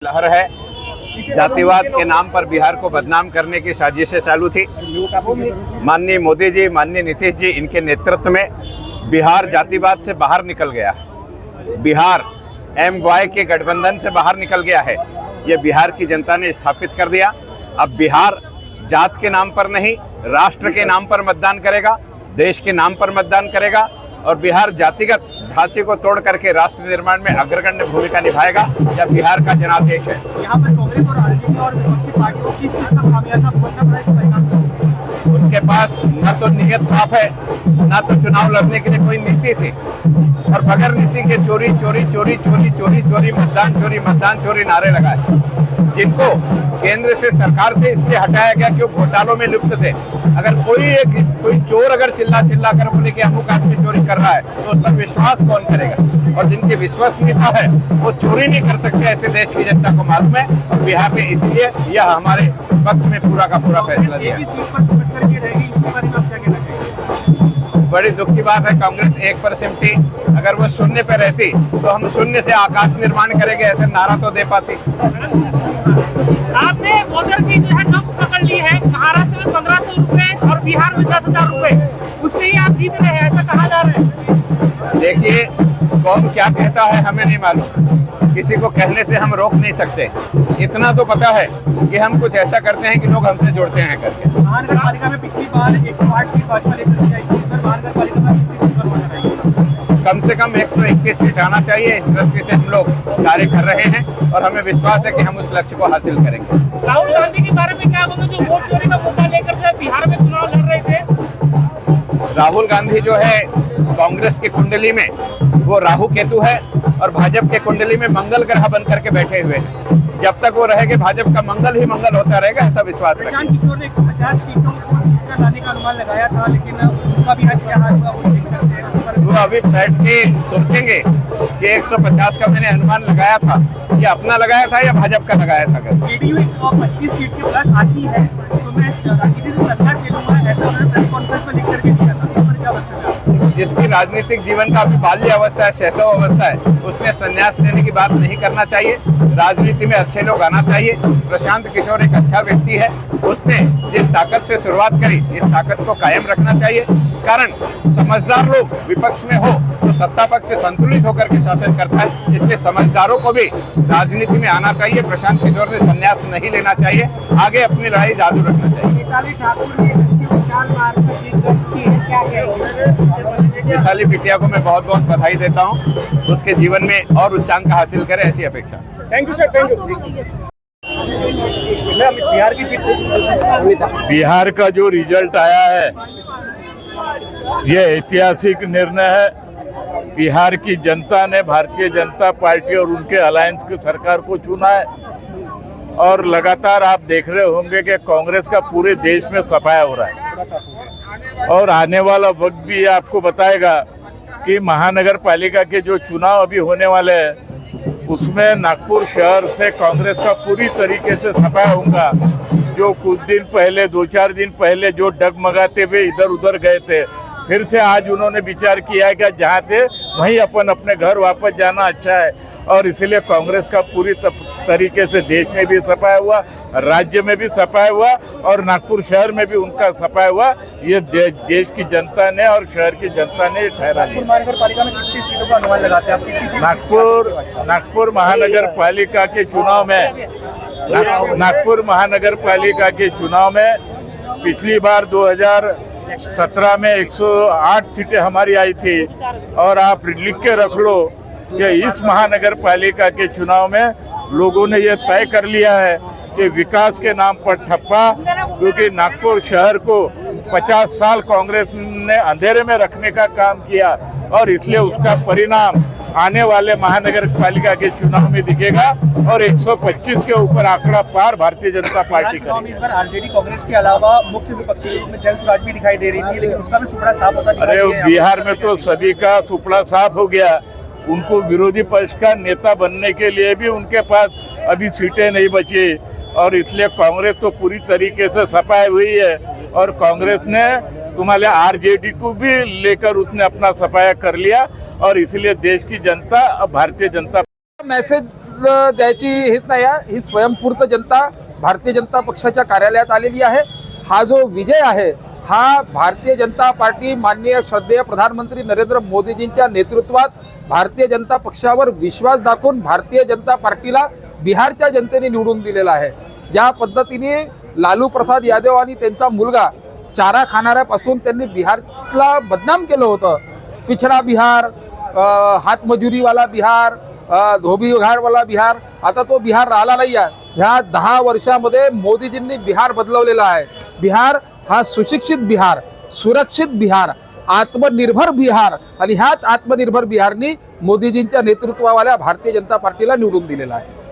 लहर है। जातिवाद के नाम पर बिहार को बदनाम करने की साजिशें चालू थी। माननीय मोदी जी, माननीय नीतीश जी, इनके नेतृत्व में बिहार जातिवाद से बाहर निकल गया। बिहार MY के गठबंधन से बाहर निकल गया है। ये बिहार की जनता ने स्थापित कर दिया। अब बिहार जात के नाम पर नहीं, राष्ट्र के नाम पर मतदान करेगा, देश के नाम पर मतदान करेगा और बिहार जातिगत ढांचे को तोड़ करके राष्ट्र निर्माण में अग्रगण्य भूमिका निभाएगा। यह बिहार का जनादेश है। यहाँ पर कांग्रेस और आरजेडी और विपक्षी पार्टियों किस चीज का खामियाजा भुगतना पड़ा है परिणाम? उनके पास न तो नीयत साफ है, न तो चुनाव लड़ने के लिए कोई नीति थी और बगैर नीति के चोरी चोरी चोरी चोरी चोरी चोरी मतदान चोरी नारे लगाए, जिनको केंद्र से, सरकार से इसलिए हटाया गया कि वो घोटालों में लिप्त थे। अगर कोई चोर अगर चिल्ला कर बोले कि अमुक आदमी चोरी कर रहा है तो उस पर विश्वास कौन करेगा? और जिनकी विश्वसनीयता है वो चोरी नहीं कर सकते, ऐसे देश की जनता को मालूम है। और बिहार में इसलिए यह हमारे पक्ष में पूरा का पूरा फैसला दिया। बड़ी दुख की बात है, कांग्रेस 1 पर सिमटी। अगर वो शून्य पे रहती तो हम शून्य से आकाश निर्माण करेंगे ऐसे नारा तो दे पाती। आपने वोटर की जो है नब्ज पकड़ ली है। महाराष्ट्र में 1500 रुपए और बिहार में 10,000 रुपए, उससे ही आप जीत रहे हैं, ऐसा कहा जा रहा है। देखिए, कौन क्या कहता है हमें नहीं मालूम, किसी को कहने से हम रोक नहीं सकते। इतना तो पता है कि हम कुछ ऐसा करते हैं कि लोग हमसे जुड़ते हैं करके। महानगर पालिका में पिछली बार 108 सीट भाजपा लेकर के आई, महानगर पालिका में 50 सीट पर होना चाहिए। कम से कम 121 सीट आना चाहिए। इस दृष्टि से हम लोग कार्य कर रहे हैं और हमें विश्वास है कि हम उस लक्ष्य को हासिल करेंगे। राहुल गांधी के बारे में क्या बोलोगे, जो वोट चोरी का मुद्दा लेकर जो बिहार में चुनाव लड़ रहे थे? राहुल गांधी जो है कांग्रेस की कुंडली में वो राहु केतु है और भाजपा के कुंडली में मंगल ग्रह बन करके बैठे हुए हैं। जब तक वो रहेंगे भाजपा का मंगल ही मंगल होता रहेगा, ऐसा विश्वास रखें। प्रशांत किशोर ने 150 सीटों को जीतकर लाने का अनुमान लगाया था, लेकिन उनका भी आज क्या हाल हुआ वो देख सकते हैं। वो अभी बैठ के सोचेंगे कि 150 का मैंने अनुमान लगाया था, ये अपना लगाया था या भाजपा का लगाया था। जेडीयू 125 सीट के प्लस आती है तो मैं राजनीति से सत्ता खेलूंगा, ऐसा उन्होंने प्रेस कॉन्फ्रेंस में लिख करके दिया था। पर क्या बताया? जिसकी राजनीतिक जीवन का अभी बाल्य अवस्था है, शैशव अवस्था है, उसने संन्यास लेने की बात नहीं करना चाहिए। राजनीति में अच्छे लोग आना चाहिए। प्रशांत किशोर एक अच्छा व्यक्ति है, उसने जिस ताकत से शुरुआत करी इस ताकत को कायम रखना चाहिए। कारण समझदार लोग विपक्ष में हो तो सत्ता पक्ष संतुलित होकर के शासन करता है, इसलिए समझदारों को भी राजनीति में आना चाहिए। प्रशांत किशोर ने संन्यास नहीं लेना चाहिए, आगे अपनी लड़ाई जारी रखना चाहिए। मिताली बिटिया को मैं बहुत बहुत बधाई देता हूँ, उसके जीवन में और उच्चांक हासिल करे ऐसी अपेक्षा। Thank you sir, thank you. Bihar की बिहार का जो रिजल्ट आया है ये ऐतिहासिक निर्णय है। बिहार की जनता ने भारतीय जनता पार्टी और उनके अलायंस की सरकार को चुना है और लगातार आप देख रहे होंगे कि कांग्रेस का पूरे देश में सफाया हो रहा है और आने वाला वक्त भी आपको बताएगा कि महानगर पालिका के जो चुनाव अभी होने वाले हैं उसमें नागपुर शहर से कांग्रेस का पूरी तरीके से सफाया होगा। जो कुछ दिन पहले, 2-4 दिन पहले जो डगमगाते हुए इधर उधर गए थे, फिर से आज उन्होंने विचार किया है कि जहाँ थे वहीं अपन अपने घर वापस जाना अच्छा है और इसलिए कांग्रेस का पूरी तरीके से देश में भी सफाया हुआ, राज्य में भी सफाया हुआ और नागपुर शहर में भी उनका सफाया हुआ। ये देश की जनता ने और शहर की जनता ने ठहरा लिया। महानगर पालिका में कितनी सीटों का अनुमान लगाते हैं आप? कितनी सीट? नागपुर महानगर पालिका के चुनाव में नागपुर महानगर पालिका के चुनाव में पिछली बार 2017 में 108 सीटें हमारी आई थी और आप लिख के रख लो कि इस महानगर पालिका के चुनाव में लोगों ने ये तय कर लिया है कि विकास के नाम पर ठप्पा, क्योंकि नागपुर शहर को 50 साल कांग्रेस ने अंधेरे में रखने का काम किया और इसलिए उसका परिणाम आने वाले महानगर पालिका के चुनाव में दिखेगा और 125 के ऊपर आंकड़ा पार भारतीय जनता पार्टी का। इस बार आरजेडी कांग्रेस के अलावा मुख्य विपक्षी के रूप में जन स्वराज भी दिखाई दे रही थी, लेकिन उसका भी सुपड़ा साफ होता दिखाई अरे बिहार में तो सभी का सुपड़ा साफ हो गया। उनको विरोधी पक्ष का नेता बनने के लिए भी उनके पास अभी सीटें नहीं बची और इसलिए कांग्रेस तो पूरी तरीके से सफाई हुई है और कांग्रेस ने तुम्हारे आरजेडी को भी लेकर उसने अपना सफाया कर लिया और इसलिए देश की जनता अब भारतीय जनता मैसेज द्यायची हेच नाही आहे, ही स्वयंस्फूर्त जनता भारतीय जनता पक्षाच्या कार्यालयात आलेली आहे. हा जो विजय आहे हा भारतीय जनता पार्टी माननीय श्रद्धेय प्रधानमंत्री नरेंद्र मोदीजींच्या नेतृत्वात भारतीय जनता पक्षावर विश्वास दाखवून भारतीय जनता पार्टीला बिहारच्या जनतेने निवडून दिलेला आहे. ज्या पद्धतीने लालू प्रसाद यादव आणि त्यांचा मुलगा चारा खाणाऱ्यापासून त्यांनी बिहारला बदनाम केलं होतं, पिछडा बिहार, हातमजुरीवाला बिहार, धोबीघाटवाला बिहार, आता तो बिहार राहिला नाही आहे. ह्या 10 वर्षामध्ये मोदीजींनी बिहार बदलवलेला आहे. बिहार हा सुशिक्षित बिहार, सुरक्षित बिहार, आत्मनिर्भर बिहार आणि ह्याच आत्मनिर्भर बिहारनी मोदीजींच्या नेतृत्वावाल्या भारतीय जनता पार्टीला निवडून दिलेला आहे.